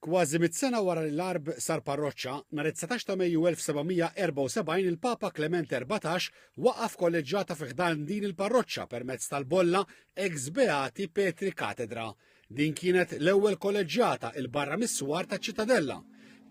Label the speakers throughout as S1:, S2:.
S1: Kważi mit-sena wara li l-arb sar parroċċa, nhar 19 ta' Mejju 1774 il-Papa Clement XIV waqaf kolleġġjata fi ħdan din il-parroċċa permezz tal-bolla ex Beati Petri Katedra. Din kienet l-ewwel kolleġġjata il-barra mis-swar taċ-Ċittadella.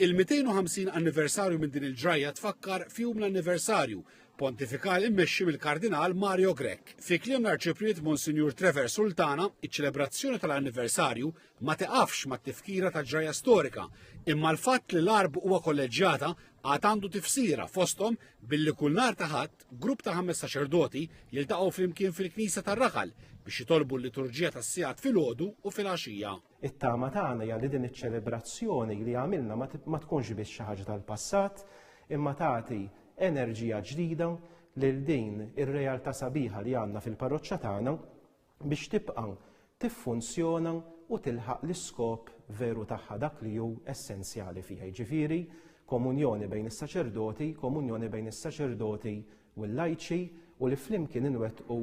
S1: Il-250 anniversarju minn din il-ġrajja tfakkar fjum l-anniversarju pontifikali immexxi mill-Kardinal Mario Grech. Fi kliem l-Arċipriet Monsinjur Trevor Sultana, iċ-ċelebrazzjoni tal-anniversarju ma teqafx mat-tifkira ta' ġrajja storika, imma l-fatt li l-arb huwa kolleġġjata għad għandu tifsira fosthom billi kull nhar ta' Ħadd grupp ta' 5 saċerdoti jiltaqgħu flimkien fil-Knisja tar-Raħal biex jitolbu l-liturġija tas-sigħat filgħodu u filgħaxija.
S2: It-tama tagħna hija li din iċ-ċelebrazzjoni li għamilna ma tkunx biss xi ħaġa tal-passat, imma tagħti enerġija ġdida lil din ir-realtà sabiħa li għandna fil-parroċċa tagħna biex tibqa' tiffunzjona u tilħaq l-iskop veru tagħha dak li hu essenzjali fiha. Jiġifieri komunjoni bejn is-saċerdoti, komunjoni bejn is-saċerdoti u l-lajċi u li flimkien inwettqu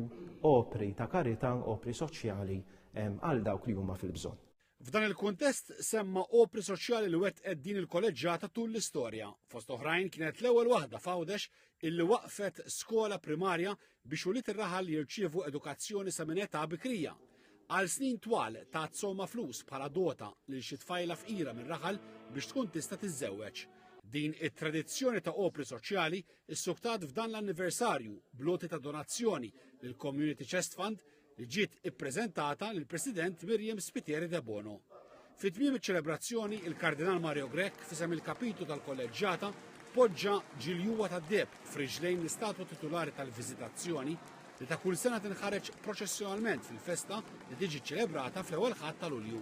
S2: opri ta' karità, opri soċjali għal dawk li huma fil-bżonn.
S1: F'dan il-kuntest semma opri soċjali li wettqet din il-kolleġġjata tul l-istorja. Fost oħrajn kienet l-ewwel waħda f'Għawdex illi waqfet skola primarja biex ulied ir-raħal jirċievu edukazzjoni sa minn età bikrija. Għal snin twal ta' tsoma flus bħala dota lil xi tfajla fqira minn raħal biex tkun tista' tiżżewweġ. Din it-tradizzjoni ta' opri soċjali issuktat f'dan l-anniversarju bloti ta' donazzjoni lil Community Chest Fund li ġiet ippreżentata lill President Miriam Spiteri de Bono. Fit-tmiem iċ-ċelebrazzjoni il-Kardinal Mario Grech fisem il-kapitlu tal-kolleġġjata poġġa ġiljuwa tad-deb f'riġlejn l-istatwa titolari tal-Viżitazzjoni li ta' kull sena tinħareġ proċessjonalment fil-festa li tiġi ċċelebrata fl-ewwel ħadd ta' Lulju.